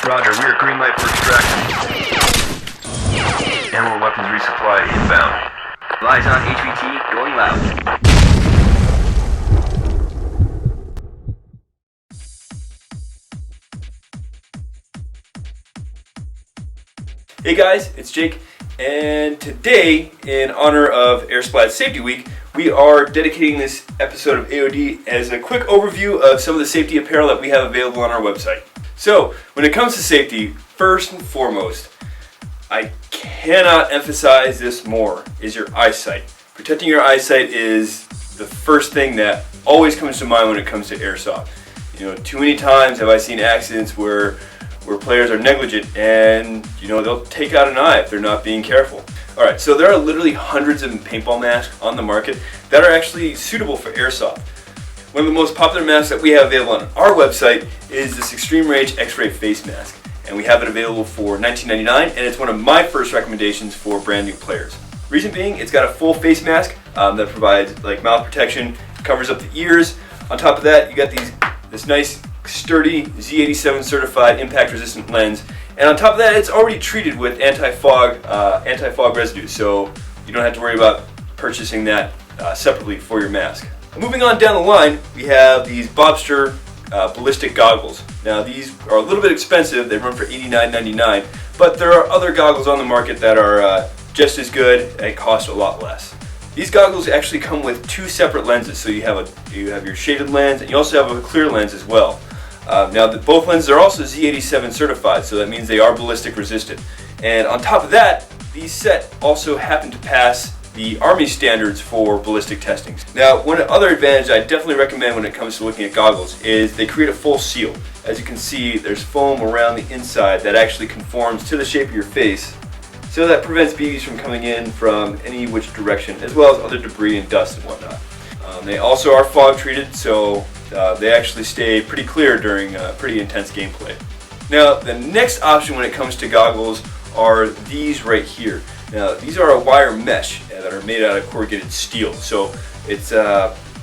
Roger, we are green light for extraction. Ammo weapons resupply inbound. Lies on HVT, going loud. Hey guys, it's Jake, and today, in honor of AirSplats Safety Week, we are dedicating this episode of AOD as a quick overview of some of the safety apparel that we have available on our website. So, when it comes to safety, first and foremost, I cannot emphasize this more, is your eyesight. Protecting your eyesight is the first thing that always comes to mind when it comes to airsoft. You know, too many times have I seen accidents where players are negligent and, you know, they'll take out an eye if they're not being careful. Alright, so there are literally hundreds of paintball masks on the market that are actually suitable for airsoft. One of the most popular masks that we have available on our website is this Extreme Range X-Ray face mask. And we have it available for $19.99, and it's one of my first recommendations for brand new players. Reason being, it's got a full face mask that provides like mouth protection, covers up the ears. On top of that, you got this nice sturdy Z87 certified impact resistant lens, and on top of that it's already treated with anti-fog residue, so you don't have to worry about purchasing that separately for your mask. Moving on down the line, we have these BOBSTER Ballistic goggles. Now these are a little bit expensive, they run for $89.99, but there are other goggles on the market that are just as good and cost a lot less. These goggles actually come with two separate lenses, so you have your shaded lens and you also have a clear lens as well. Now both lenses are also Z87 certified, so that means they are ballistic resistant. And on top of that, these set also happen to pass the Army standards for ballistic testing. Now, one other advantage I definitely recommend when it comes to looking at goggles is they create a full seal. As you can see, there's foam around the inside that actually conforms to the shape of your face, so that prevents BBs from coming in from any which direction, as well as other debris and dust and whatnot. They also are fog treated, so they actually stay pretty clear during pretty intense gameplay. Now, the next option when it comes to goggles are these right here. Now, these are a wire mesh that are made out of corrugated steel, so it's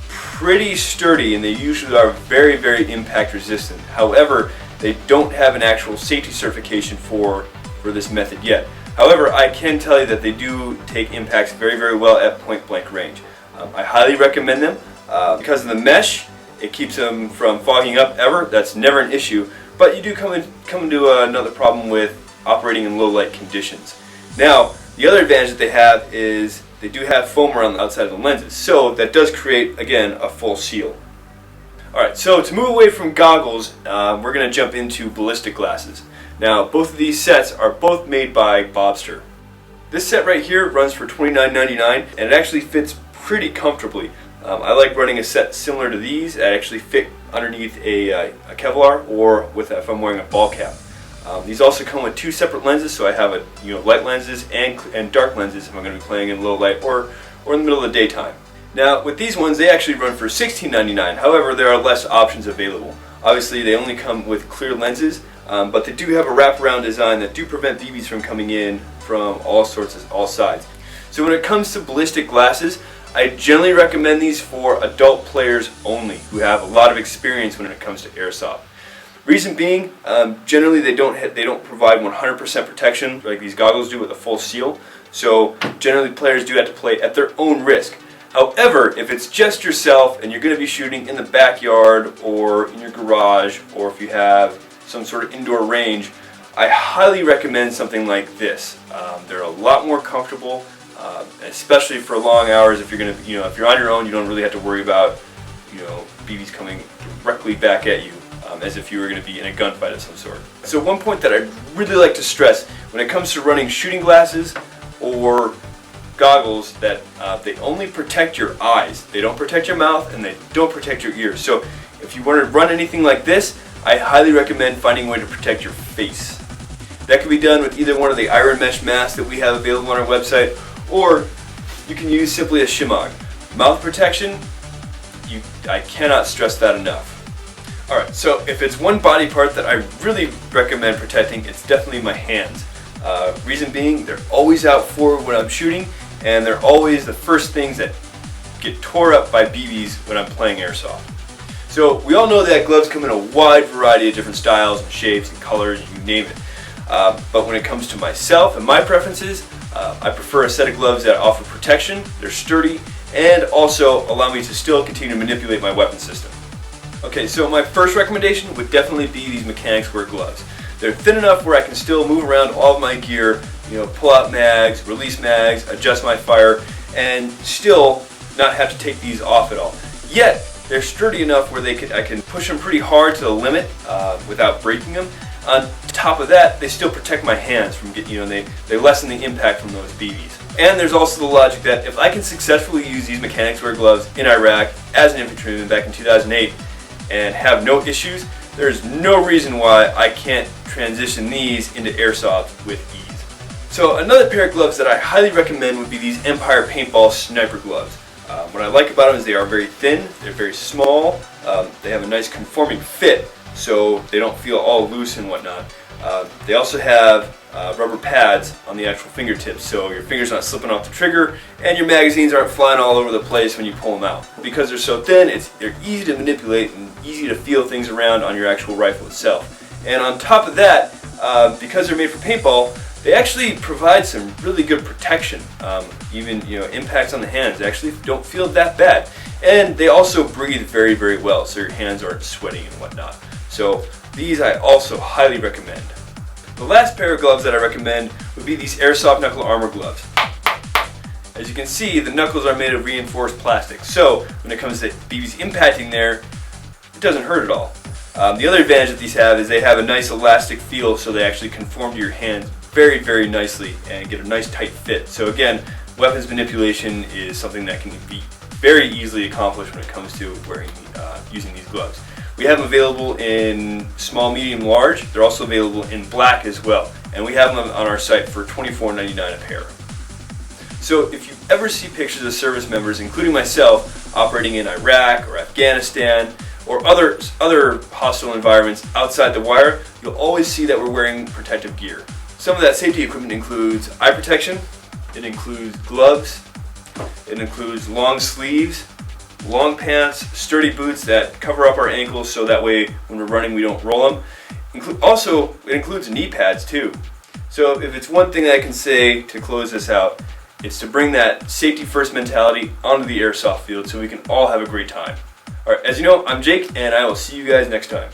pretty sturdy, and they usually are very, very impact resistant. However, they don't have an actual safety certification for this method yet. However, I can tell you that they do take impacts very, very well at point blank range. I highly recommend them because of the mesh. It keeps them from fogging up ever. That's never an issue, but you do come into another problem with operating in low light conditions. Now, the other advantage that they have is they do have foam around the outside of the lenses, so that does create, again, a full seal. Alright, so to move away from goggles, we're going to jump into ballistic glasses. Now, both of these sets are both made by BOBSTER. This set right here runs for $29.99, and it actually fits pretty comfortably. I like running a set similar to these that actually fit underneath a Kevlar, or if I'm wearing a ball cap. These also come with two separate lenses, so I have light lenses and dark lenses if I'm going to be playing in low light or in the middle of the daytime. Now, with these ones, they actually run for $16.99. However, there are less options available. Obviously, they only come with clear lenses, but they do have a wraparound design that do prevent BBs from coming in from all sides. So when it comes to ballistic glasses, I generally recommend these for adult players only who have a lot of experience when it comes to airsoft. Reason being, generally they don't provide 100% protection like these goggles do with a full seal. So generally players do have to play at their own risk. However, if it's just yourself and you're going to be shooting in the backyard or in your garage, or if you have some sort of indoor range, I highly recommend something like this. They're a lot more comfortable, especially for long hours. If you're going to, if you're on your own, you don't really have to worry about, BBs coming directly back at you as if you were going to be in a gunfight of some sort. So one point that I'd really like to stress when it comes to running shooting glasses or goggles, that they only protect your eyes. They don't protect your mouth and they don't protect your ears. So if you want to run anything like this, I highly recommend finding a way to protect your face. That can be done with either one of the iron mesh masks that we have available on our website, or you can use simply a shimog. Mouth protection, I cannot stress that enough. Alright, so if it's one body part that I really recommend protecting, it's definitely my hands. Reason being, they're always out forward when I'm shooting, and they're always the first things that get tore up by BBs when I'm playing airsoft. So we all know that gloves come in a wide variety of different styles and shapes and colors, you name it. But when it comes to myself and my preferences, I prefer a set of gloves that offer protection, they're sturdy, and also allow me to still continue to manipulate my weapon system. Okay, so my first recommendation would definitely be these Mechanix wear gloves. They're thin enough where I can still move around all of my gear, pull out mags, release mags, adjust my fire, and still not have to take these off at all. Yet, they're sturdy enough where I can push them pretty hard to the limit without breaking them. On top of that, they still protect my hands from they lessen the impact from those BBs. And there's also the logic that if I can successfully use these Mechanix wear gloves in Iraq as an infantryman back in 2008 and have no issues, there's no reason why I can't transition these into airsoft with ease. So another pair of gloves that I highly recommend would be these Empire paintball sniper gloves. What I like about them is they are very thin, they're very small, they have a nice conforming fit, so they don't feel all loose and whatnot. They also have rubber pads on the actual fingertips, so your fingers not slipping off the trigger and your magazines aren't flying all over the place when you pull them out. Because they're so thin, they're easy to manipulate and easy to feel things around on your actual rifle itself. And on top of that, because they're made for paintball, they actually provide some really good protection. Even impacts on the hands actually don't feel that bad. And they also breathe very, very well, so your hands aren't sweating and whatnot. So these I also highly recommend. The last pair of gloves that I recommend would be these Airsoft Knuckle Armor gloves. As you can see, the knuckles are made of reinforced plastic, so when it comes to BBs impacting there, it doesn't hurt at all. The other advantage that these have is they have a nice elastic feel, so they actually conform to your hands very, very nicely and get a nice tight fit. So again, weapons manipulation is something that can be very easily accomplished when it comes to using these gloves. We have them available in small, medium, large. They're also available in black as well. And we have them on our site for $24.99 a pair. So if you ever see pictures of service members, including myself, operating in Iraq or Afghanistan or other hostile environments outside the wire, you'll always see that we're wearing protective gear. Some of that safety equipment includes eye protection, it includes gloves, it includes long sleeves, long pants, sturdy boots that cover up our ankles so that way when we're running we don't roll them. Also, it includes knee pads too. So if it's one thing I can say to close this out, it's to bring that safety first mentality onto the airsoft field so we can all have a great time. Alright, as you know, I'm Jake and I will see you guys next time.